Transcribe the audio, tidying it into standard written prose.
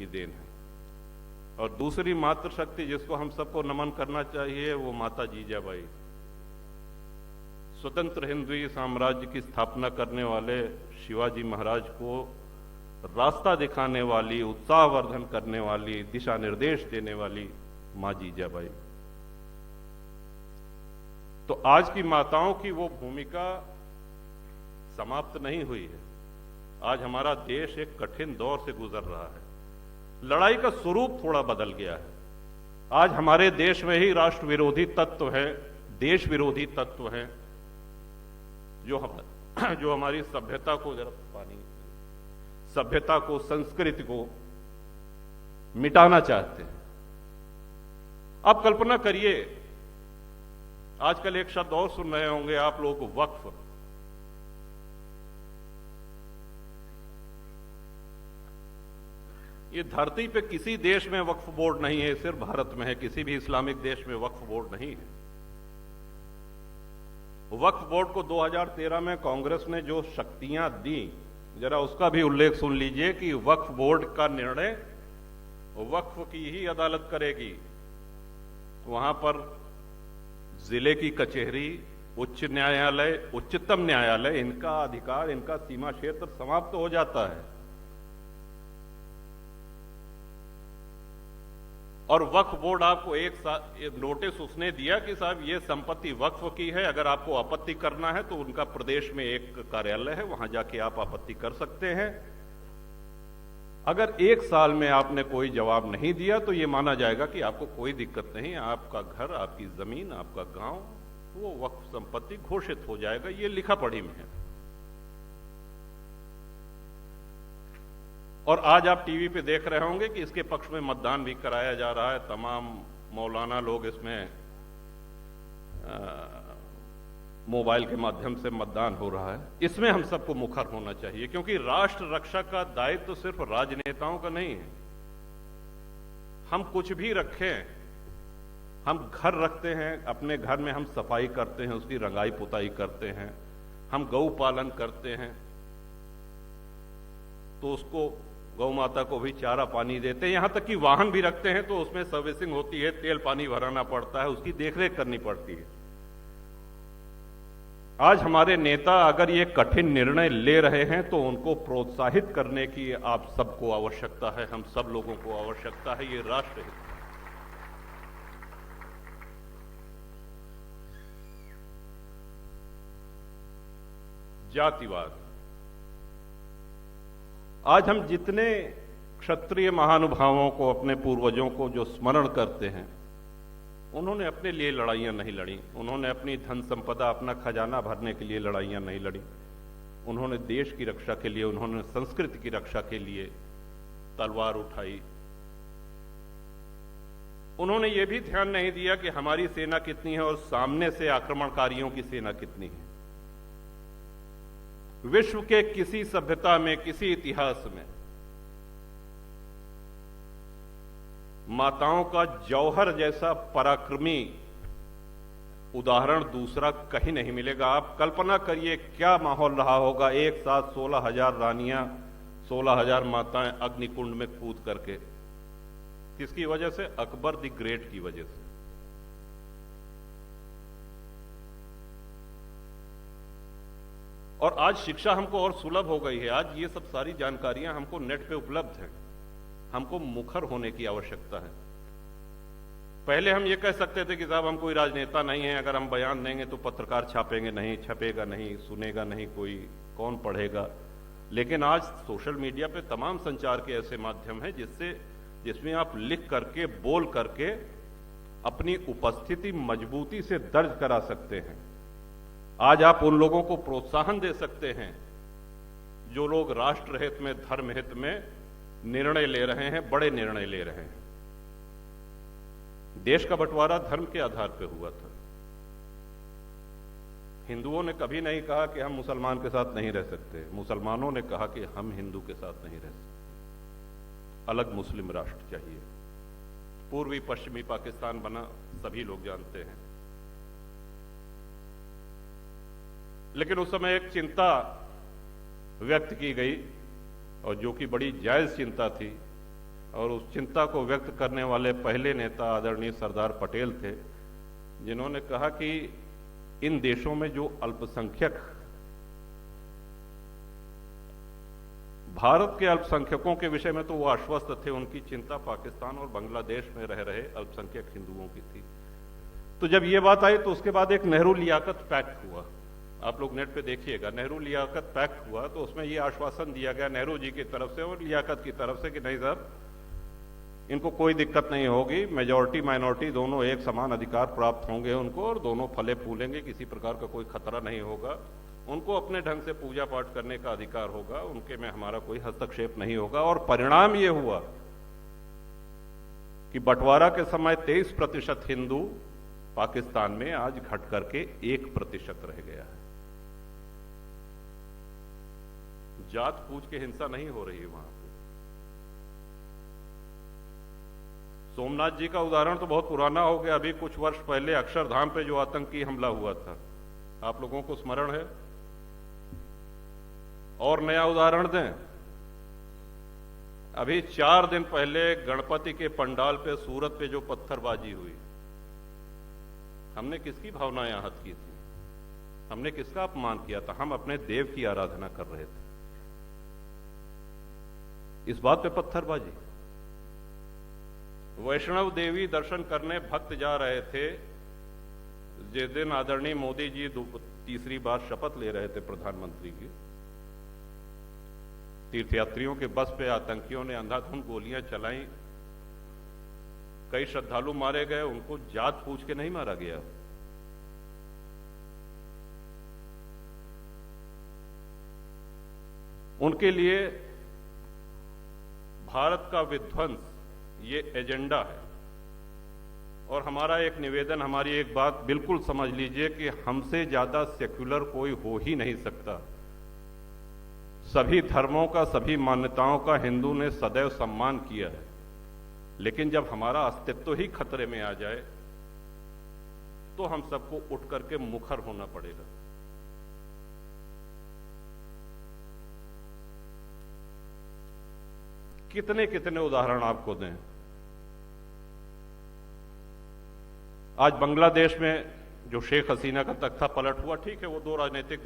की देन है। और दूसरी मातृशक्ति जिसको हम सबको नमन करना चाहिए वो माता जीजाबाई, स्वतंत्र हिंदवी साम्राज्य की स्थापना करने वाले शिवाजी महाराज को रास्ता दिखाने वाली, उत्साहवर्धन करने वाली, दिशा निर्देश देने वाली मां जीजाबाई। तो आज की माताओं की वो भूमिका समाप्त नहीं हुई है। आज हमारा देश एक कठिन दौर से गुजर रहा है। लड़ाई का स्वरूप थोड़ा बदल गया है। आज हमारे देश में ही राष्ट्र विरोधी तत्व हैं, देश विरोधी तत्व हैं, जो हमारी सभ्यता को, जरा पानी, सभ्यता को, संस्कृति को मिटाना चाहते हैं। आप कल्पना करिए, आजकल एक शब्द और सुन रहे होंगे आप लोग, वक्फ। ये धरती पे किसी देश में वक्फ बोर्ड नहीं है, सिर्फ भारत में है। किसी भी इस्लामिक देश में वक्फ बोर्ड नहीं है। वक्फ बोर्ड को 2013 में कांग्रेस ने जो शक्तियां दी, जरा उसका भी उल्लेख सुन लीजिए कि वक्फ बोर्ड का निर्णय वक्फ की ही अदालत करेगी। वहां पर जिले की कचहरी, उच्च न्यायालय, उच्चतम न्यायालय, इनका अधिकार, इनका सीमा क्षेत्र समाप्त हो जाता है। और वक्फ बोर्ड आपको एक नोटिस उसने दिया कि साहब ये संपत्ति वक्फ की है, अगर आपको आपत्ति करना है तो उनका प्रदेश में एक कार्यालय है, वहां जाके आप आपत्ति कर सकते हैं। अगर 1 साल में आपने कोई जवाब नहीं दिया तो यह माना जाएगा कि आपको कोई दिक्कत नहीं, आपका घर, आपकी जमीन, आपका गांव, वो वक्फ संपत्ति घोषित हो जाएगा। ये लिखा पढ़ी में है। और आज आप टीवी पे देख रहे होंगे कि इसके पक्ष में मतदान भी कराया जा रहा है। तमाम मौलाना लोग इसमें मोबाइल के माध्यम से मतदान हो रहा है। इसमें हम सबको मुखर होना चाहिए, क्योंकि राष्ट्र रक्षा का दायित्व तो सिर्फ राजनेताओं का नहीं है। हम कुछ भी रखें, हम घर रखते हैं, अपने घर में हम सफाई करते हैं, उसकी रंगाई पुताई करते हैं, हम गौ पालन करते हैं, तो उसको, गौ माता को भी चारा पानी देते हैं। यहां तक कि वाहन भी रखते हैं तो उसमें सर्विसिंग होती है, तेल पानी भराना पड़ता है, उसकी देखरेख करनी पड़ती है। आज हमारे नेता अगर ये कठिन निर्णय ले रहे हैं तो उनको प्रोत्साहित करने की आप सबको आवश्यकता है, हम सब लोगों को आवश्यकता है। ये राष्ट्र हित है। जातिवाद, आज हम जितने क्षत्रिय महानुभावों को, अपने पूर्वजों को जो स्मरण करते हैं, उन्होंने अपने लिए लड़ाइयां नहीं लड़ी, उन्होंने अपनी धन संपदा, अपना खजाना भरने के लिए लड़ाइयां नहीं लड़ी। उन्होंने देश की रक्षा के लिए, उन्होंने संस्कृति की रक्षा के लिए तलवार उठाई। उन्होंने ये भी ध्यान नहीं दिया कि हमारी सेना कितनी है और सामने से आक्रमणकारियों की सेना कितनी है। विश्व के किसी सभ्यता में, किसी इतिहास में माताओं का जौहर जैसा पराक्रमी उदाहरण दूसरा कहीं नहीं मिलेगा। आप कल्पना करिए क्या माहौल रहा होगा, एक साथ 16,000 रानियां, 16,000 माताएं अग्निकुंड में कूद करके। किसकी वजह से? अकबर द ग्रेट की वजह से। और आज शिक्षा हमको और सुलभ हो गई है। आज ये सब सारी जानकारियां हमको नेट पे उपलब्ध हैं। हमको मुखर होने की आवश्यकता है। पहले हम ये कह सकते थे कि साहब हम कोई राजनेता नहीं है, अगर हम बयान देंगे तो पत्रकार छापेंगे नहीं, छपेगा नहीं, सुनेगा नहीं कोई, कौन पढ़ेगा। लेकिन आज सोशल मीडिया पे तमाम संचार के ऐसे माध्यम हैं जिसमें आप लिख करके, बोल करके अपनी उपस्थिति मजबूती से दर्ज करा सकते हैं। आज आप उन लोगों को प्रोत्साहन दे सकते हैं जो लोग राष्ट्र हित में, धर्म हित में निर्णय ले रहे हैं, बड़े निर्णय ले रहे हैं। देश का बंटवारा धर्म के आधार पर हुआ था। हिंदुओं ने कभी नहीं कहा कि हम मुसलमान के साथ नहीं रह सकते, मुसलमानों ने कहा कि हम हिंदू के साथ नहीं रह सकते, अलग मुस्लिम राष्ट्र चाहिए। पूर्वी पश्चिमी पाकिस्तान बना, सभी लोग जानते हैं। लेकिन उस समय एक चिंता व्यक्त की गई, और जो कि बड़ी जायज चिंता थी, और उस चिंता को व्यक्त करने वाले पहले नेता आदरणीय सरदार पटेल थे, जिन्होंने कहा कि इन देशों में जो अल्पसंख्यक, भारत के अल्पसंख्यकों के विषय में तो वो आश्वस्त थे, उनकी चिंता पाकिस्तान और बांग्लादेश में रह रहे अल्पसंख्यक हिंदुओं की थी। तो जब ये बात आई तो उसके बाद एक नेहरू लियाकत पैक्ट हुआ। आप लोग नेट पे देखिएगा, नेहरू लियाकत पैक्ट हुआ, तो उसमें ये आश्वासन दिया गया नेहरू जी की तरफ से और लियाकत की तरफ से कि नहीं साहब, इनको कोई दिक्कत नहीं होगी, मेजॉरिटी माइनॉरिटी दोनों एक समान अधिकार प्राप्त होंगे उनको, और दोनों फले फूलेंगे, किसी प्रकार का कोई खतरा नहीं होगा, उनको अपने ढंग से पूजा पाठ करने का अधिकार होगा, उनके में हमारा कोई हस्तक्षेप नहीं होगा। और परिणाम ये हुआ कि बंटवारा के समय 23% हिंदू पाकिस्तान में आज घट करके 1% रह गया है। जात पूछ के हिंसा नहीं हो रही है वहां पे। सोमनाथ जी का उदाहरण तो बहुत पुराना हो गया, अभी कुछ वर्ष पहले अक्षरधाम पे जो आतंकी हमला हुआ था, आप लोगों को स्मरण है? और नया उदाहरण दें, अभी 4 दिन पहले गणपति के पंडाल पे सूरत पे जो पत्थरबाजी हुई, हमने किसकी भावनाएं आहत की थी? हमने किसका अपमान किया था? हम अपने देव की आराधना कर रहे थे, इस बात पे पत्थरबाजी। वैष्णव देवी दर्शन करने भक्त जा रहे थे, जिस दिन आदरणीय मोदी जी तीसरी बार शपथ ले रहे थे प्रधानमंत्री की, तीर्थयात्रियों के बस पे आतंकियों ने अंधाधुंध गोलियां चलाई, कई श्रद्धालु मारे गए, उनको जात पूछ के नहीं मारा गया। उनके लिए भारत का विध्वंस ये एजेंडा है। और हमारा एक निवेदन, हमारी एक बात बिल्कुल समझ लीजिए कि हमसे ज्यादा सेक्युलर कोई हो ही नहीं सकता। सभी धर्मों का, सभी मान्यताओं का हिंदू ने सदैव सम्मान किया है, लेकिन जब हमारा अस्तित्व ही खतरे में आ जाए तो हम सबको उठ करके मुखर होना पड़ेगा। कितने कितने उदाहरण आपको दें। आज बांग्लादेश में जो शेख हसीना का तख्ता पलट हुआ, ठीक है, वो 2 राजनीतिक